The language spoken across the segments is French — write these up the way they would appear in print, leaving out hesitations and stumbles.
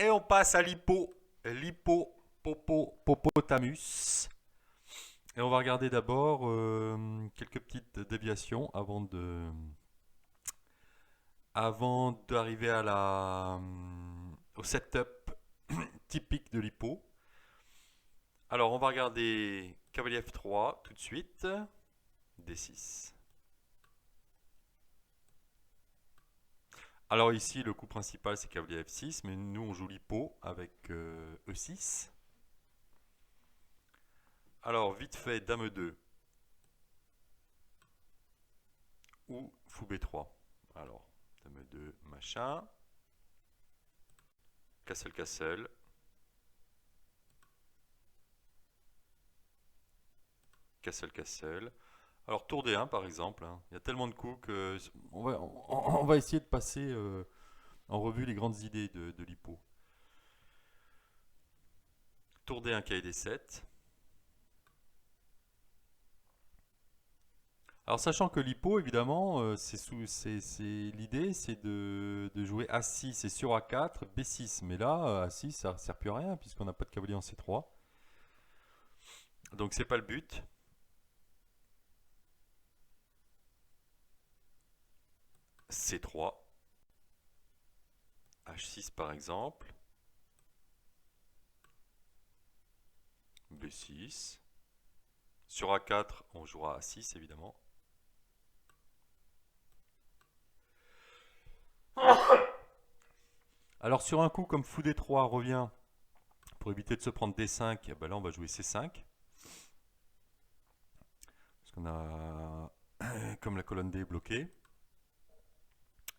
Et on passe à l'hippopotamus. Et on va regarder d'abord quelques petites déviations avant d'arriver au setup typique de l'hippo. Alors on va regarder cavalier F3 tout de suite, D6. Alors ici le coup principal c'est cavalier F6, mais nous on joue l'hippo avec E6. Alors vite fait dame E2 ou fou B3. Alors dame E2 machin, castle castle, castle castle. Alors tour D1 par exemple, hein. Il y a tellement de coups que on va essayer de passer en revue les grandes idées de l'hippo. Tour D1 cahier D7. Alors sachant que l'hippo évidemment l'idée c'est de jouer A6 et sur A4 B6, mais là A6 ça ne sert plus à rien puisqu'on n'a pas de cavalier en C3, donc c'est pas le but. C3, H6 par exemple, B6, sur A4 on jouera A6 évidemment. Alors sur un coup comme fou D3 revient, pour éviter de se prendre D5, ben là on va jouer C5. Parce qu'on a comme la colonne D est bloquée.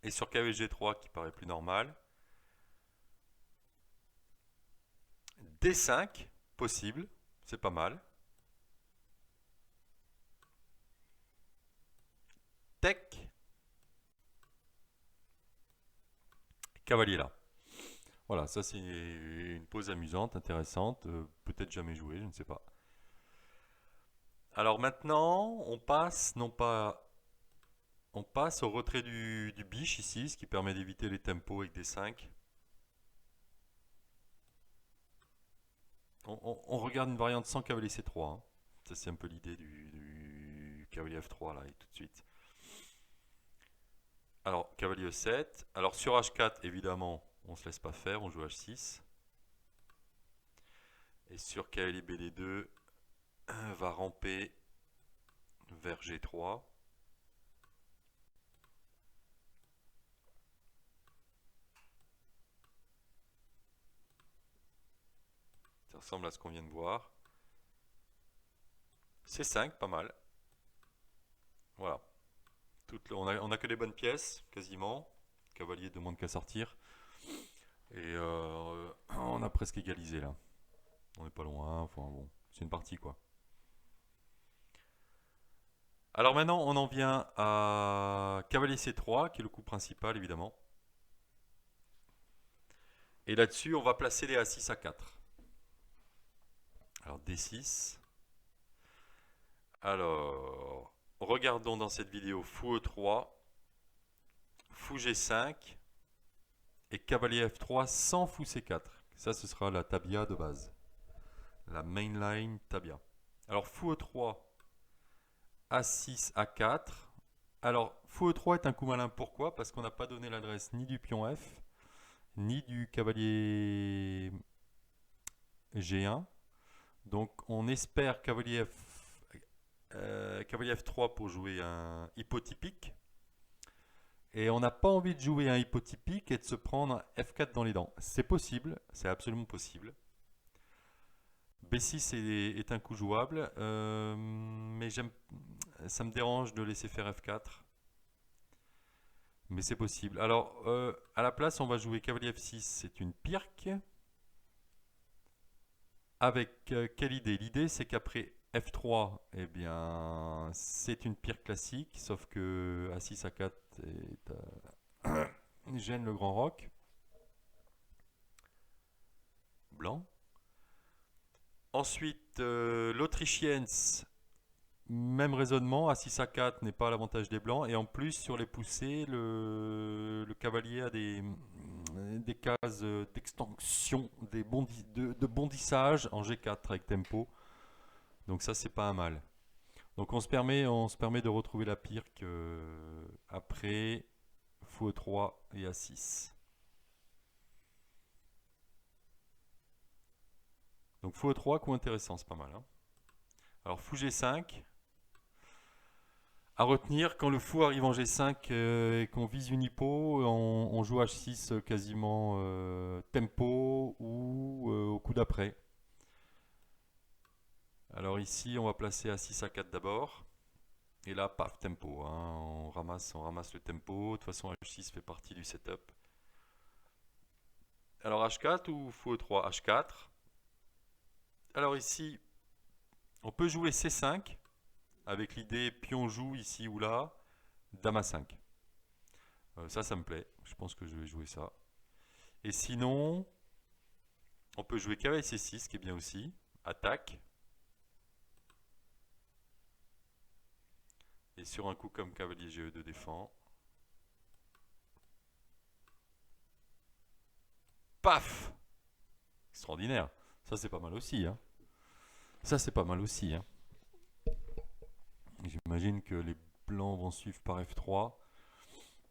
Et sur cavalier G3 qui paraît plus normal. D5, possible, c'est pas mal. Tech. Cavalier là. Voilà, ça c'est une pose amusante, intéressante, peut-être jamais jouée, je ne sais pas. Alors maintenant, on passe au retrait du biche ici, ce qui permet d'éviter les tempos avec des 5. On regarde une variante sans cavalier C3, hein. Ça c'est un peu l'idée du cavalier F3 là, et tout de suite. Alors, cavalier E7. Alors sur H4, évidemment, on ne se laisse pas faire, on joue H6. Et sur cavalier BD2, va ramper vers G3. Ça ressemble à ce qu'on vient de voir. C5, pas mal. Voilà. On a que des bonnes pièces, quasiment. Le cavalier demande qu'à sortir. Et on a presque égalisé là. On n'est pas loin, enfin bon, c'est une partie quoi. Alors maintenant, on en vient à cavalier C3, qui est le coup principal évidemment. Et là-dessus, on va placer les A6 à 4. Alors D6. Alors, regardons dans cette vidéo fou E3, fou G5 et cavalier F3 sans fou C4. Ça, ce sera la tabia de base. La mainline tabia. Alors fou E3, A6, A4. Alors, fou E3 est un coup malin. Pourquoi? Parce qu'on n'a pas donné l'adresse ni du pion F, ni du cavalier G1. Donc, on espère cavalier F3 pour jouer un hypotypique. Et on n'a pas envie de jouer un hypotypique et de se prendre un F4 dans les dents. C'est possible, c'est absolument possible. B6 est un coup jouable, mais ça me dérange de laisser faire F4. Mais c'est possible. Alors, à la place, on va jouer cavalier F6, c'est une pirque. Avec quelle idée? L'idée, c'est qu'après F3, eh bien, c'est une pirque classique, sauf que A6, A4 gêne le grand roc. Blanc. Ensuite, l'Autrichienne, même raisonnement, A6 A4 n'est pas à l'avantage des blancs. Et en plus, sur les poussées, le cavalier a des des cases d'extension, de bondissage en G4 avec tempo. Donc ça, c'est pas un mal. Donc on se permet de retrouver la pirque après fou E3 et A6. Donc fou E3, coup intéressant, c'est pas mal. Hein. Alors fou G5. À retenir, quand le fou arrive en G5 et qu'on vise une hippo, on joue H6 quasiment tempo ou au coup d'après. Alors ici, on va placer A6 A4 d'abord. Et là, paf, tempo. Hein, on ramasse le tempo. De toute façon, H6 fait partie du setup. Alors H4 ou fou E3 H4. Alors ici, on peut jouer C5 avec l'idée pion joue ici ou là, dame A5. Ça me plaît. Je pense que je vais jouer ça. Et sinon, on peut jouer cavalier C6, qui est bien aussi. Attaque. Et sur un coup comme cavalier G2 défend. Paf! Extraordinaire. Ça, c'est pas mal aussi. Hein. Ça, c'est pas mal aussi. Hein. J'imagine que les blancs vont suivre par F3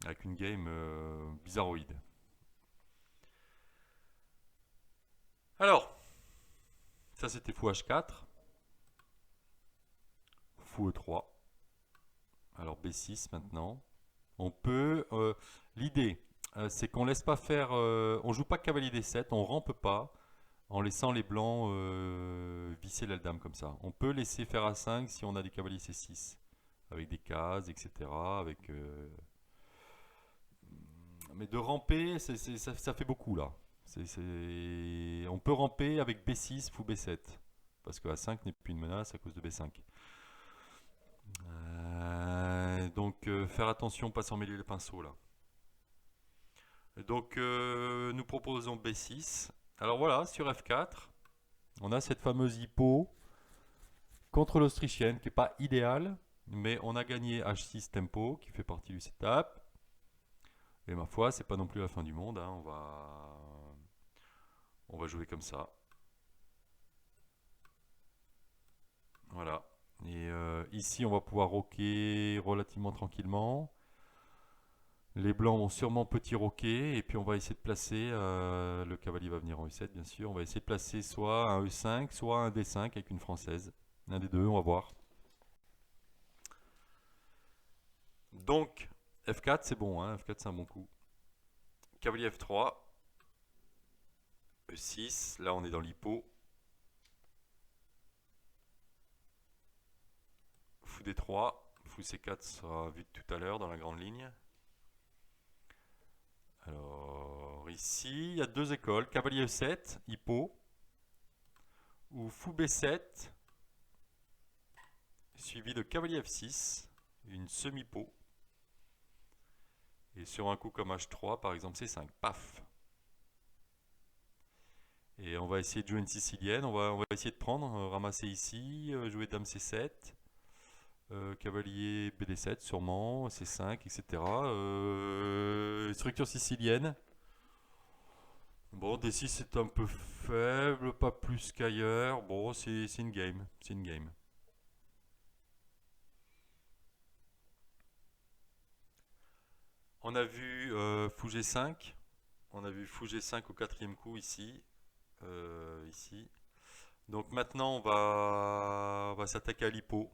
avec une game bizarroïde. Alors, ça c'était fou H4. Fou E3. Alors B6 maintenant. On peut... l'idée, c'est qu'on laisse pas faire... on joue pas cavalier D7, on rampe pas en laissant les blancs visser l'aile dame comme ça. On peut laisser faire A5 si on a des cavaliers C6 avec des cases, etc. Avec, mais de ramper, ça fait beaucoup là. On peut ramper avec B6, fou B7. Parce que A5 n'est plus une menace à cause de B5. Donc faire attention, pas s'emmêler les pinceaux là. Donc nous proposons B6. Alors voilà, sur F4, on a cette fameuse hippo contre l'Autrichienne qui n'est pas idéale, mais on a gagné H6 tempo qui fait partie du setup. Et ma foi, c'est pas non plus la fin du monde. Hein. On va jouer comme ça. Voilà. Et ici, on va pouvoir roquer relativement tranquillement. Les blancs vont sûrement petit roquer. Et puis, on va essayer de placer. Le cavalier va venir en E7, bien sûr. On va essayer de placer soit un E5, soit un D5 avec une française. Un des deux, on va voir. Donc, F4, c'est bon. Hein. F4, c'est un bon coup. Cavalier F3. E6. Là, on est dans l'hippo. Fou D3. Fou C4 sera vu tout à l'heure dans la grande ligne. Alors, ici, il y a deux écoles. Cavalier E7, hippo. Ou fou B7, suivi de cavalier F6, une semi-pot. Et sur un coup comme H3, par exemple C5, paf. Et on va essayer de jouer une sicilienne, on va essayer de prendre, ramasser ici, jouer dame C7, cavalier BD7 sûrement, C5, etc. Structure sicilienne. Bon, D6 c'est un peu faible, pas plus qu'ailleurs. Bon, c'est une game, c'est une game. On a vu fou G5. On a vu fou G5 au quatrième coup ici. Ici. Donc maintenant on va s'attaquer à l'hippo.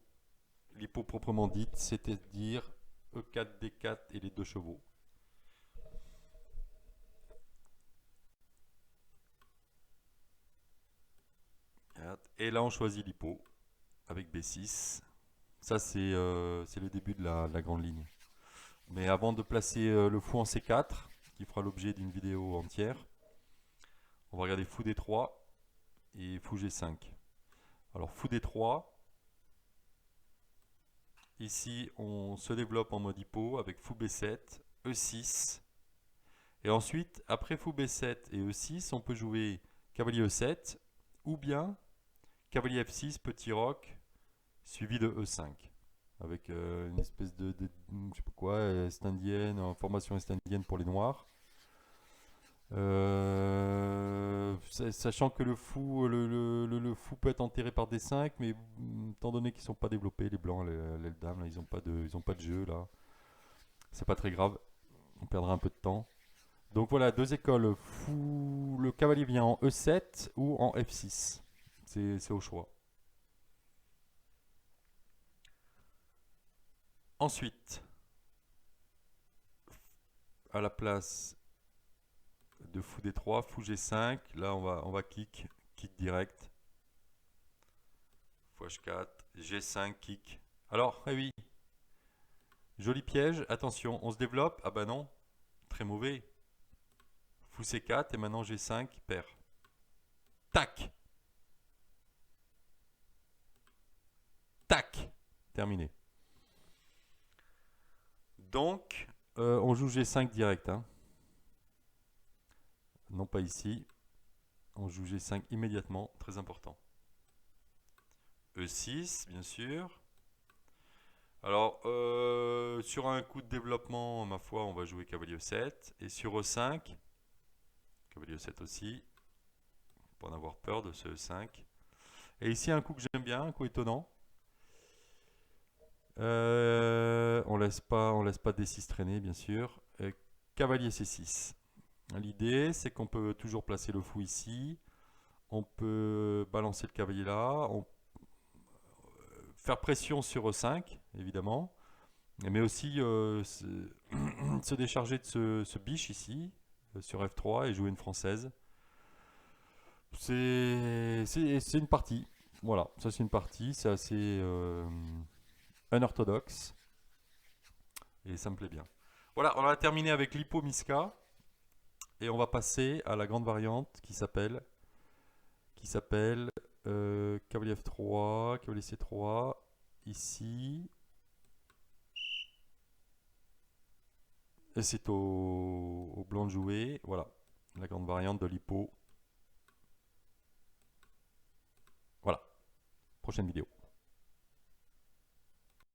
L'hippo proprement dite, c'est-à-dire E4, D4 et les deux chevaux. Et là on choisit l'hippo avec B6. Ça c'est le début de la grande ligne. Mais avant de placer le fou en C4, qui fera l'objet d'une vidéo entière, on va regarder fou D3 et fou G5. Alors fou D3, ici on se développe en mode hippo avec fou B7, E6. Et ensuite, après fou B7 et E6, on peut jouer cavalier E7 ou bien cavalier F6, petit roc, suivi de E5. Avec une espèce de je sais pas quoi, est-indienne, formation est-indienne pour les noirs. Sachant que le fou, le fou peut être enterré par D5, mais étant donné qu'ils sont pas développés, les blancs, les dames, là, ils ont pas de jeu là. C'est pas très grave, on perdra un peu de temps. Donc voilà, deux écoles. Fou, le cavalier vient en E7 ou en F6. C'est au choix. Ensuite, à la place de fou D3, fou G5. Là, on va kick direct. Fou H4, G5, kick. Alors, eh oui, joli piège. Attention, on se développe. Ah bah non, très mauvais. Fou C4 et maintenant G5, perd. Tac, tac, terminé. Donc, on joue G5 direct. Hein. Non pas ici. On joue G5 immédiatement, très important. E6, bien sûr. Alors, sur un coup de développement, ma foi, on va jouer cavalier E7. Et sur E5, cavalier E7 aussi, pour en avoir peur de ce E5. Et ici, un coup que j'aime bien, un coup étonnant. On laisse pas D6 traîner, bien sûr. Cavalier C6. L'idée, c'est qu'on peut toujours placer le fou ici. On peut balancer le cavalier là. Faire pression sur E5, évidemment. Mais aussi se décharger de ce biche ici, sur F3, et jouer une française. C'est une partie. Voilà, ça c'est une partie. C'est assez unorthodoxe. Et ça me plaît bien. Voilà, on a terminé avec l'Hippo Miska. Et on va passer à la grande variante qui s'appelle cavalier F3, cavalier C3, ici. Et c'est au blanc de jouer. Voilà, la grande variante de l'Hippo. Voilà, prochaine vidéo.